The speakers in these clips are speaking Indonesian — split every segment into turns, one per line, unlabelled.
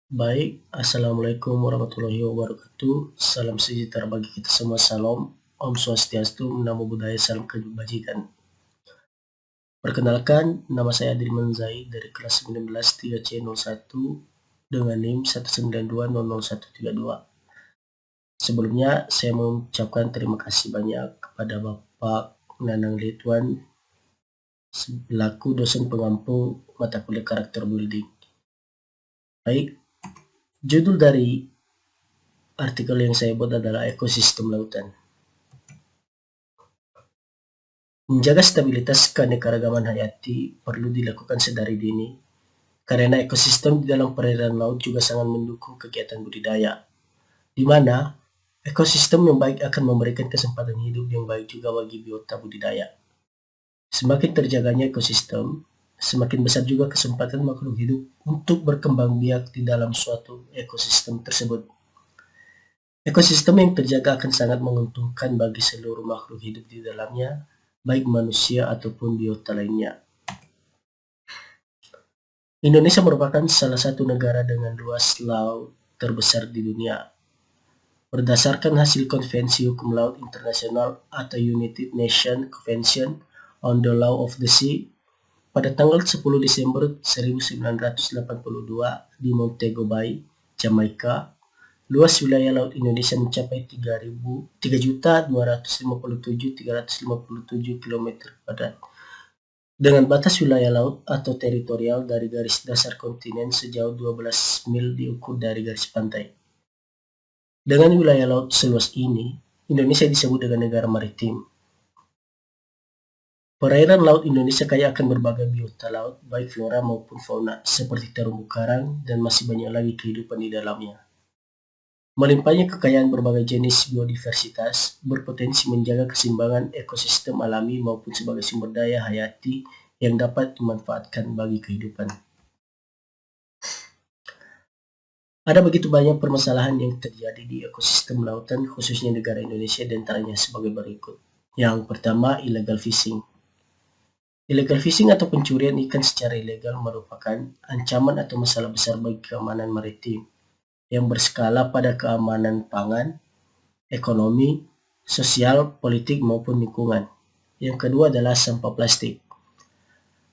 Baik, Assalamualaikum warahmatullahi wabarakatuh. Salam sejahtera bagi kita semua. Salam, Om Swastiastu, Namo Buddhaya, Salam Kebajikan. Perkenalkan, nama saya Adriman Zaid dari kelas 19 3C01 dengan NIM 192000132. Sebelumnya, saya mengucapkan terima kasih banyak kepada Bapak Nanang Litwan selaku dosen pengampu mata kuliah karakter building. Baik, judul dari artikel yang saya buat adalah ekosistem lautan. Menjaga stabilitas keanekaragaman hayati perlu dilakukan sedari dini, karena ekosistem di dalam perairan laut juga sangat mendukung kegiatan budidaya, di mana ekosistem yang baik akan memberikan kesempatan hidup yang baik juga bagi biota budidaya. Semakin terjaganya ekosistem, semakin besar juga kesempatan makhluk hidup untuk berkembang biak di dalam suatu ekosistem tersebut. Ekosistem yang terjaga akan sangat menguntungkan bagi seluruh makhluk hidup di dalamnya, baik manusia ataupun biota lainnya. Indonesia merupakan salah satu negara dengan luas laut terbesar di dunia. Berdasarkan hasil Konvensi Hukum Laut Internasional atau United Nations Convention on the Law of the Sea, pada tanggal 10 Desember 1982 di Montego Bay, Jamaika, luas wilayah laut Indonesia mencapai 3.257.357 km², dengan batas wilayah laut atau teritorial dari garis dasar kontinen sejauh 12 mil diukur dari garis pantai. Dengan wilayah laut seluas ini, Indonesia disebut dengan negara maritim. Perairan laut Indonesia kaya akan berbagai biota laut, baik flora maupun fauna, seperti terumbu karang dan masih banyak lagi kehidupan di dalamnya. Melimpahnya kekayaan berbagai jenis biodiversitas berpotensi menjaga keseimbangan ekosistem alami maupun sebagai sumber daya hayati yang dapat dimanfaatkan bagi kehidupan. Ada begitu banyak permasalahan yang terjadi di ekosistem lautan, khususnya negara Indonesia, dan antaranya sebagai berikut. Yang pertama, illegal fishing. Illegal fishing atau pencurian ikan secara ilegal merupakan ancaman atau masalah besar bagi keamanan maritim yang berskala pada keamanan pangan, ekonomi, sosial, politik, maupun lingkungan. Yang kedua adalah sampah plastik.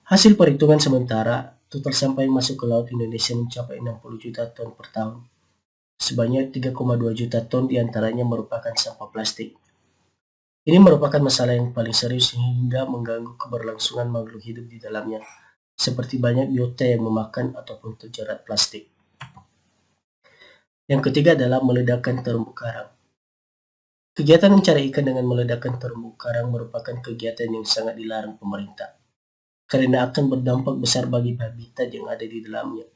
Hasil perhitungan sementara, total sampah yang masuk ke laut Indonesia mencapai 60 juta ton per tahun. Sebanyak 3,2 juta ton diantaranya merupakan sampah plastik. Ini merupakan masalah yang paling serius hingga mengganggu keberlangsungan makhluk hidup di dalamnya, seperti banyak biota yang memakan ataupun terjerat plastik. Yang ketiga adalah meledakkan terumbu karang. Kegiatan mencari ikan dengan meledakkan terumbu karang merupakan kegiatan yang sangat dilarang pemerintah, karena akan berdampak besar bagi habitat yang ada di dalamnya.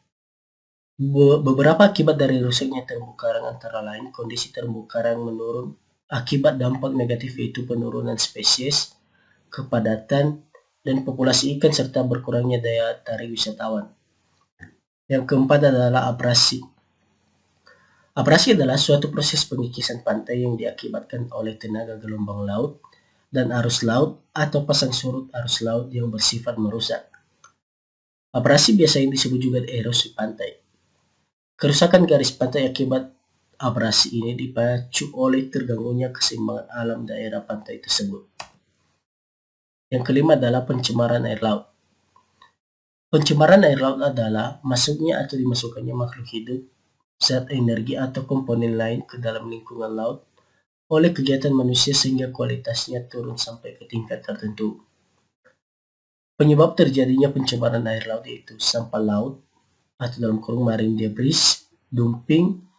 Beberapa akibat dari rusaknya terumbu karang antara lain kondisi terumbu karang menurun akibat dampak negatif yaitu penurunan spesies, kepadatan, dan populasi ikan serta berkurangnya daya tarik wisatawan. Yang keempat adalah abrasi. Abrasi adalah suatu proses pengikisan pantai yang diakibatkan oleh tenaga gelombang laut dan arus laut atau pasang surut arus laut yang bersifat merusak. Abrasi biasanya disebut juga erosi pantai. Kerusakan garis pantai akibat abrasi ini dipacu oleh terganggunya keseimbangan alam daerah pantai tersebut. Yang kelima adalah pencemaran air laut. Pencemaran air laut adalah masuknya atau dimasukkannya makhluk hidup, zat energi atau komponen lain ke dalam lingkungan laut oleh kegiatan manusia sehingga kualitasnya turun sampai ke tingkat tertentu. Penyebab terjadinya pencemaran air laut yaitu sampah laut atau dalam kurung marine debris, dumping,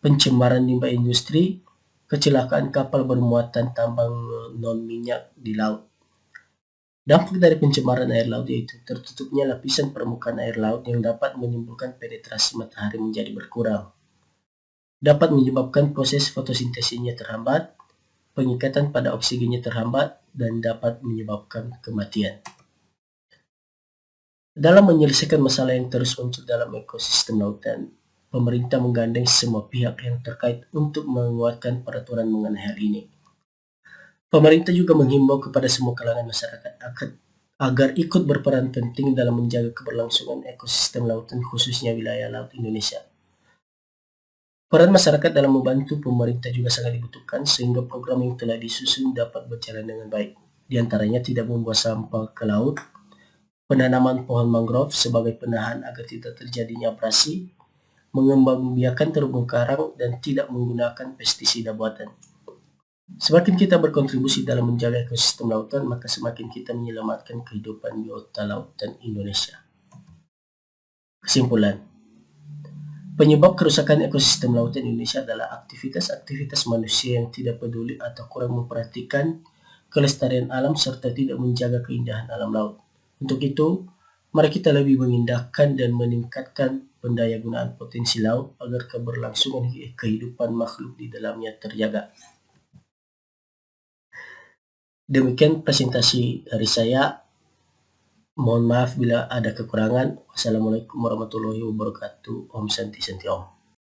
pencemaran limbah industri, kecelakaan kapal bermuatan tambang non-minyak di laut. Dampak dari pencemaran air laut yaitu tertutupnya lapisan permukaan air laut yang dapat menimbulkan penetrasi matahari menjadi berkurang. Dapat menyebabkan proses fotosintesisnya terhambat, pengikatan pada oksigennya terhambat, dan dapat menyebabkan kematian. Dalam menyelesaikan masalah yang terus muncul dalam ekosistem lautan, pemerintah menggandeng semua pihak yang terkait untuk menguatkan peraturan mengenai hal ini. Pemerintah juga menghimbau kepada semua kalangan masyarakat agar ikut berperan penting dalam menjaga keberlangsungan ekosistem lautan khususnya wilayah laut Indonesia. Peran masyarakat dalam membantu pemerintah juga sangat dibutuhkan sehingga program yang telah disusun dapat berjalan dengan baik. Di antaranya tidak membuang sampah ke laut, penanaman pohon mangrove sebagai penahan agar tidak terjadinya abrasi, mengembangbiakan terumbu karang, dan tidak menggunakan pestisida buatan. Semakin kita berkontribusi dalam menjaga ekosistem lautan, maka semakin kita menyelamatkan kehidupan biota laut dan Indonesia. Kesimpulan, penyebab kerusakan ekosistem lautan Indonesia adalah aktivitas-aktivitas manusia yang tidak peduli atau kurang memperhatikan kelestarian alam serta tidak menjaga keindahan alam laut. Untuk itu, mari kita lebih mengindahkan dan meningkatkan pendayagunaan potensi laut agar keberlangsungan kehidupan makhluk di dalamnya terjaga. Demikian presentasi dari saya. Mohon maaf bila ada kekurangan. Wassalamualaikum warahmatullahi wabarakatuh. Om Santi Santi Om.